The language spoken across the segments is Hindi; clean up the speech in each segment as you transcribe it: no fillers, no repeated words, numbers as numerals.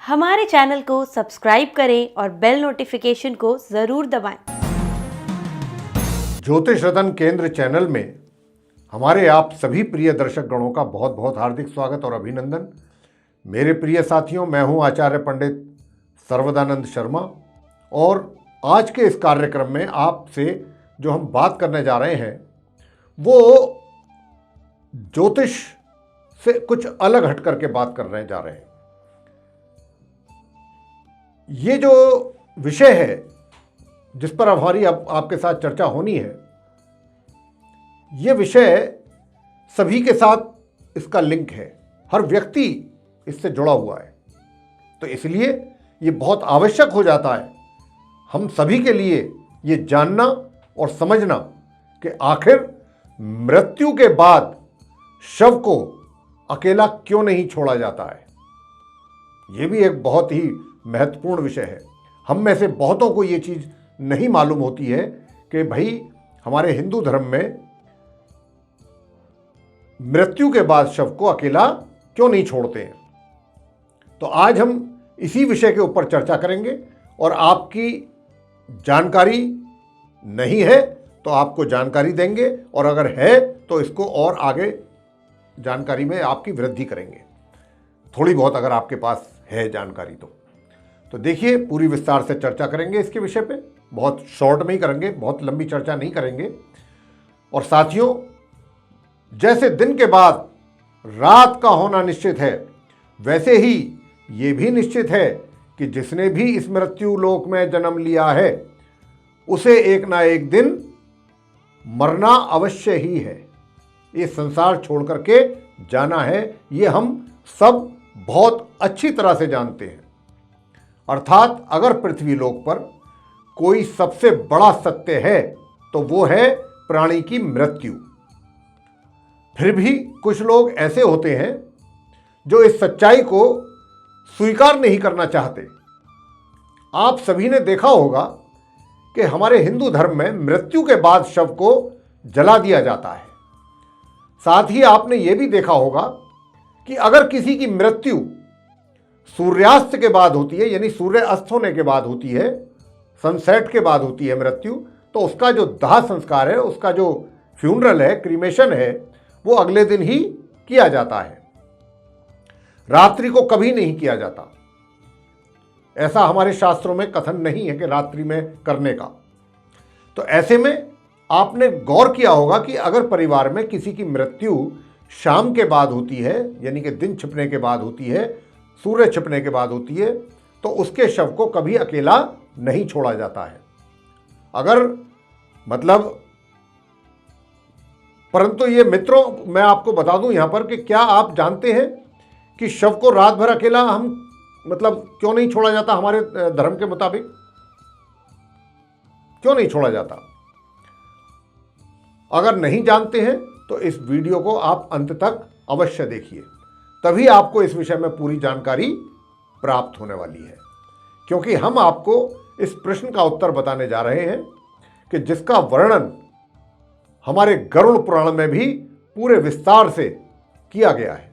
हमारे चैनल को सब्सक्राइब करें और बेल नोटिफिकेशन को ज़रूर दबाएं। ज्योतिष रतन केंद्र चैनल में हमारे आप सभी प्रिय दर्शक गणों का बहुत बहुत हार्दिक स्वागत और अभिनंदन। मेरे प्रिय साथियों, मैं हूं आचार्य पंडित सर्वदानंद शर्मा और आज के इस कार्यक्रम में आपसे जो हम बात करने जा रहे हैं वो ज्योतिष से कुछ अलग हट करके बात करने जा रहे हैं। ये जो विषय है जिस पर हमारी अब आपके साथ चर्चा होनी है, ये विषय सभी के साथ इसका लिंक है, हर व्यक्ति इससे जुड़ा हुआ है। तो इसलिए ये बहुत आवश्यक हो जाता है हम सभी के लिए ये जानना और समझना कि आखिर मृत्यु के बाद शव को अकेला क्यों नहीं छोड़ा जाता है। ये भी एक बहुत ही महत्वपूर्ण विषय है। हम में से बहुतों को ये चीज़ नहीं मालूम होती है कि भाई हमारे हिंदू धर्म में मृत्यु के बाद शव को अकेला क्यों नहीं छोड़ते हैं। तो आज हम इसी विषय के ऊपर चर्चा करेंगे और आपकी जानकारी नहीं है तो आपको जानकारी देंगे और अगर है तो इसको और आगे जानकारी में आपकी वृद्धि करेंगे, थोड़ी बहुत अगर आपके पास है जानकारी तो देखिए पूरी विस्तार से चर्चा करेंगे इसके विषय पे। बहुत शॉर्ट में ही करेंगे, बहुत लंबी चर्चा नहीं करेंगे। और साथियों, जैसे दिन के बाद रात का होना निश्चित है, वैसे ही ये भी निश्चित है कि जिसने भी इस मृत्यु लोक में जन्म लिया है उसे एक ना एक दिन मरना अवश्य ही है। ये संसार छोड़ करके जाना है, ये हम सब बहुत अच्छी तरह से जानते हैं। अर्थात अगर पृथ्वी लोक पर कोई सबसे बड़ा सत्य है तो वो है प्राणी की मृत्यु। फिर भी कुछ लोग ऐसे होते हैं जो इस सच्चाई को स्वीकार नहीं करना चाहते। आप सभी ने देखा होगा कि हमारे हिंदू धर्म में मृत्यु के बाद शव को जला दिया जाता है। साथ ही आपने यह भी देखा होगा कि अगर किसी की मृत्यु सूर्यास्त के बाद होती है, यानी सूर्य अस्त होने के बाद होती है, सनसेट के बाद होती है मृत्यु, तो उसका जो दाह संस्कार है, उसका जो फ्यूनरल है, क्रीमेशन है, वो अगले दिन ही किया जाता है। रात्रि को कभी नहीं किया जाता। ऐसा हमारे शास्त्रों में कथन नहीं है कि रात्रि में करने का। तो ऐसे में आपने गौर किया होगा कि अगर परिवार में किसी की मृत्यु शाम के बाद होती है, यानी कि दिन छिपने के बाद होती है, सूर्य छिपने के बाद होती है, तो उसके शव को कभी अकेला नहीं छोड़ा जाता है। अगर परंतु ये मित्रों, मैं आपको बता दूं यहां पर कि क्या आप जानते हैं कि शव को रात भर अकेला हम क्यों नहीं छोड़ा जाता। हमारे धर्म के मुताबिक क्यों नहीं छोड़ा जाता? अगर नहीं जानते हैं तो इस वीडियो को आप अंत तक अवश्य देखिए, तभी आपको इस विषय में पूरी जानकारी प्राप्त होने वाली है। क्योंकि हम आपको इस प्रश्न का उत्तर बताने जा रहे हैं कि जिसका वर्णन हमारे गरुड़ पुराण में भी पूरे विस्तार से किया गया है।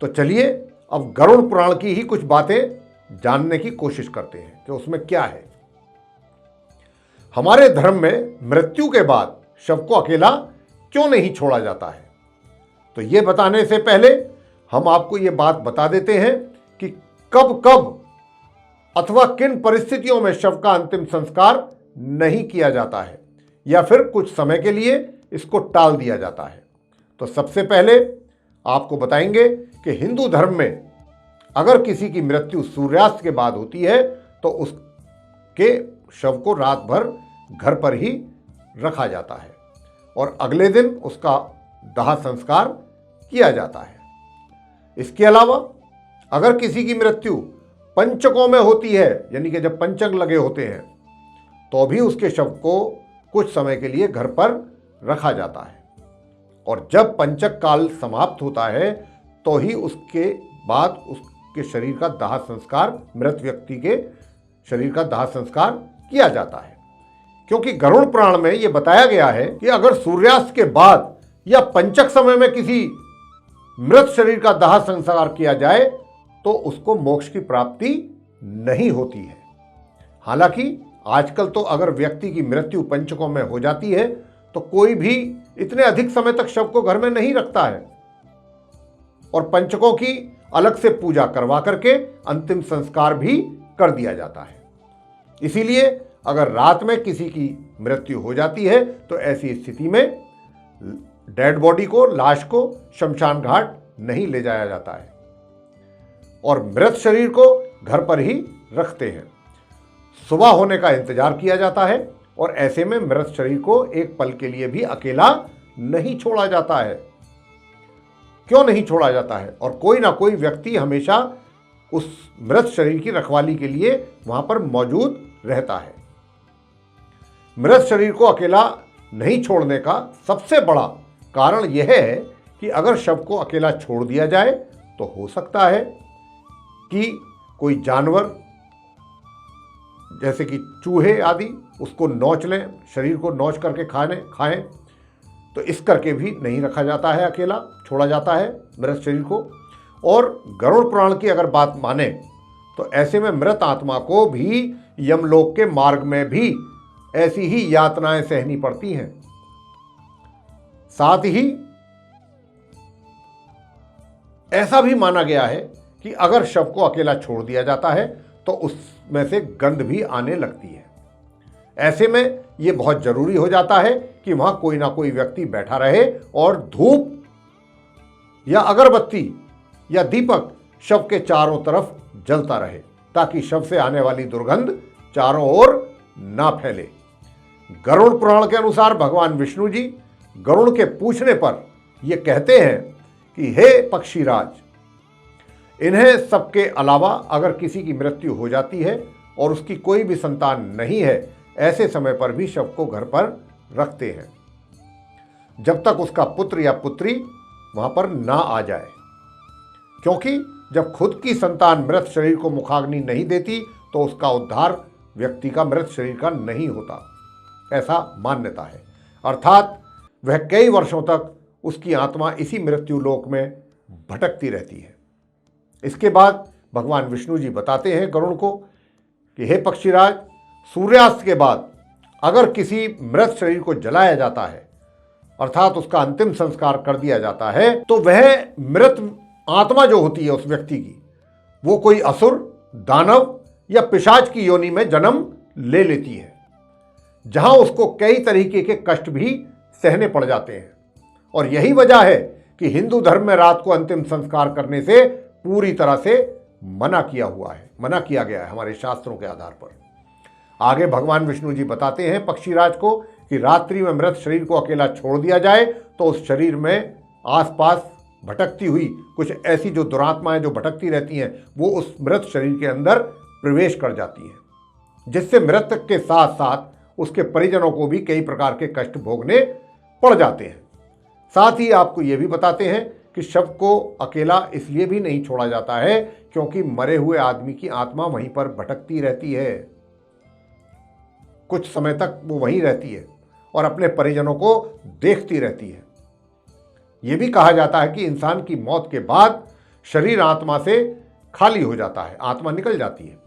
तो चलिए अब गरुड़ पुराण की ही कुछ बातें जानने की कोशिश करते हैं कि उसमें क्या है। हमारे धर्म में मृत्यु के बाद शव को अकेला क्यों नहीं छोड़ा जाता है, तो यह बताने से पहले हम आपको यह बात बता देते हैं कि कब कब अथवा किन परिस्थितियों में शव का अंतिम संस्कार नहीं किया जाता है या फिर कुछ समय के लिए इसको टाल दिया जाता है। तो सबसे पहले आपको बताएंगे कि हिंदू धर्म में अगर किसी की मृत्यु सूर्यास्त के बाद होती है तो उसके शव को रात भर घर पर ही रखा जाता है और अगले दिन उसका दाह संस्कार किया जाता है। इसके अलावा अगर किसी की मृत्यु पंचकों में होती है, यानी कि जब पंचक लगे होते हैं, तो भी उसके शव को कुछ समय के लिए घर पर रखा जाता है और जब पंचक काल समाप्त होता है तो ही उसके बाद उसके शरीर का दाह संस्कार, मृत व्यक्ति के शरीर का दाह संस्कार किया जाता है। क्योंकि गरुड़ पुराण में यह बताया गया है कि अगर सूर्यास्त के बाद या पंचक समय में किसी मृत शरीर का दाह संस्कार किया जाए तो उसको मोक्ष की प्राप्ति नहीं होती है। हालांकि आजकल तो अगर व्यक्ति की मृत्यु पंचकों में हो जाती है तो कोई भी इतने अधिक समय तक शव को घर में नहीं रखता है और पंचकों की अलग से पूजा करवा करके अंतिम संस्कार भी कर दिया जाता है। इसीलिए अगर रात में किसी की मृत्यु हो जाती है तो ऐसी स्थिति में डेड बॉडी को, लाश को शमशान घाट नहीं ले जाया जाता है और मृत शरीर को घर पर ही रखते हैं। सुबह होने का इंतजार किया जाता है और ऐसे में मृत शरीर को एक पल के लिए भी अकेला नहीं छोड़ा जाता है। क्यों नहीं छोड़ा जाता है? और कोई ना कोई व्यक्ति हमेशा उस मृत शरीर की रखवाली के लिए वहां पर मौजूद रहता है। मृत शरीर को अकेला नहीं छोड़ने का सबसे बड़ा कारण यह है कि अगर शव को अकेला छोड़ दिया जाए तो हो सकता है कि कोई जानवर जैसे कि चूहे आदि उसको नोच लें, शरीर को नोच करके खाएं, तो इस करके भी नहीं रखा जाता है, अकेला छोड़ा जाता है मृत शरीर को। और गरुड़ पुराण की अगर बात माने तो ऐसे में मृत आत्मा को भी यमलोक के मार्ग में भी ऐसी ही यातनाएं सहनी पड़ती हैं। साथ ही ऐसा भी माना गया है कि अगर शव को अकेला छोड़ दिया जाता है तो उसमें से गंध भी आने लगती है। ऐसे में यह बहुत जरूरी हो जाता है कि वहां कोई ना कोई व्यक्ति बैठा रहे और धूप या अगरबत्ती या दीपक शव के चारों तरफ जलता रहे ताकि शव से आने वाली दुर्गंध चारों ओर ना फैले। गरुड़ पुराण के अनुसार भगवान विष्णु जी गरुड़ के पूछने पर यह कहते हैं कि हे पक्षीराज, इन्हें सबके अलावा अगर किसी की मृत्यु हो जाती है और उसकी कोई भी संतान नहीं है, ऐसे समय पर भी शव को घर पर रखते हैं जब तक उसका पुत्र या पुत्री वहां पर ना आ जाए, क्योंकि जब खुद की संतान मृत शरीर को मुखाग्नि नहीं देती तो उसका उद्धार व्यक्ति का मृत शरीर का नहीं होता, ऐसा मान्यता है। अर्थात वह कई वर्षों तक उसकी आत्मा इसी मृत्यु लोक में भटकती रहती है। इसके बाद भगवान विष्णु जी बताते हैं गरुड़ को कि हे पक्षीराज, सूर्यास्त के बाद अगर किसी मृत शरीर को जलाया जाता है अर्थात उसका अंतिम संस्कार कर दिया जाता है तो वह मृत आत्मा जो होती है उस व्यक्ति की, वो कोई असुर, दानव या पिशाच की योनि में जन्म ले लेती है, जहां उसको कई तरीके के कष्ट भी सहने पड़ जाते हैं। और यही वजह है कि हिंदू धर्म में रात को अंतिम संस्कार करने से पूरी तरह से मना किया गया है हमारे शास्त्रों के आधार पर। आगे भगवान विष्णु जी बताते हैं पक्षीराज को कि रात्रि में मृत शरीर को अकेला छोड़ दिया जाए तो उस शरीर में आसपास भटकती हुई कुछ ऐसी जो दुरात्माएं जो भटकती रहती हैं वो उस मृत शरीर के अंदर प्रवेश कर जाती हैं, जिससे मृतक के साथ साथ उसके परिजनों को भी कई प्रकार के कष्ट भोगने पड़ जाते हैं। साथ ही आपको ये भी बताते हैं कि शव को अकेला इसलिए भी नहीं छोड़ा जाता है क्योंकि मरे हुए आदमी की आत्मा वहीं पर भटकती रहती है, कुछ समय तक वो वहीं रहती है और अपने परिजनों को देखती रहती है। यह भी कहा जाता है कि इंसान की मौत के बाद शरीर आत्मा से खाली हो जाता है, आत्मा निकल जाती है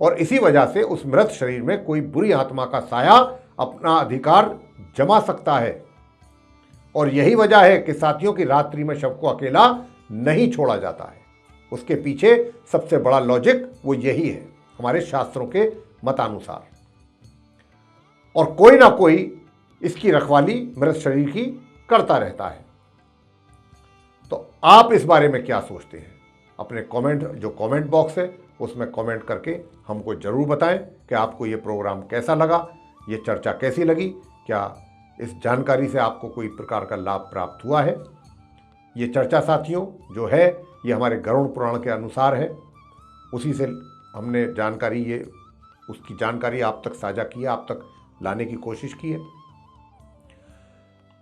और इसी वजह से उस मृत शरीर में कोई बुरी आत्मा का साया अपना अधिकार जमा सकता है। और यही वजह है कि साथियों की रात्रि में शव को अकेला नहीं छोड़ा जाता है। उसके पीछे सबसे बड़ा लॉजिक वो यही है हमारे शास्त्रों के मतानुसार। और कोई ना कोई इसकी रखवाली मृत शरीर की करता रहता है। तो आप इस बारे में क्या सोचते हैं? अपने कमेंट बॉक्स है उसमें कमेंट करके हमको जरूर बताएं कि आपको ये प्रोग्राम कैसा लगा, ये चर्चा कैसी लगी, क्या इस जानकारी से आपको कोई प्रकार का लाभ प्राप्त हुआ है। ये चर्चा साथियों जो है ये हमारे गरुड़ पुराण के अनुसार है, उसी से हमने उसकी जानकारी आप तक साझा की है, आप तक लाने की कोशिश की है।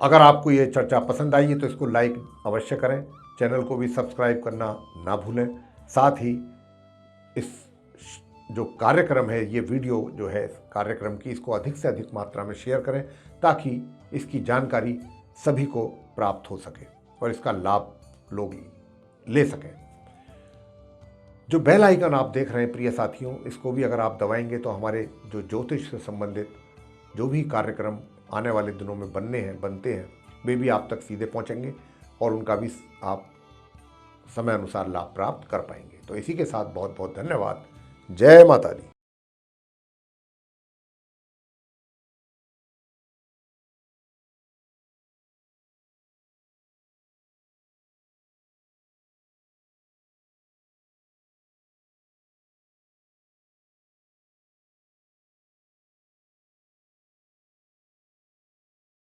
अगर आपको ये चर्चा पसंद आई है तो इसको लाइक अवश्य करें, चैनल को भी सब्सक्राइब करना ना भूलें। साथ ही इस जो कार्यक्रम है, ये वीडियो जो है कार्यक्रम की, इसको अधिक से अधिक मात्रा में शेयर करें ताकि इसकी जानकारी सभी को प्राप्त हो सके और इसका लाभ लोग ले सकें। जो बेल आइकन आप देख रहे हैं प्रिय साथियों, इसको भी अगर आप दबाएंगे तो हमारे जो ज्योतिष से संबंधित जो भी कार्यक्रम आने वाले दिनों में बनते हैं वे भी आप तक सीधे पहुंचेंगे और उनका भी आप समय अनुसार लाभ प्राप्त कर पाएंगे। तो इसी के साथ बहुत बहुत धन्यवाद। जय माता दी।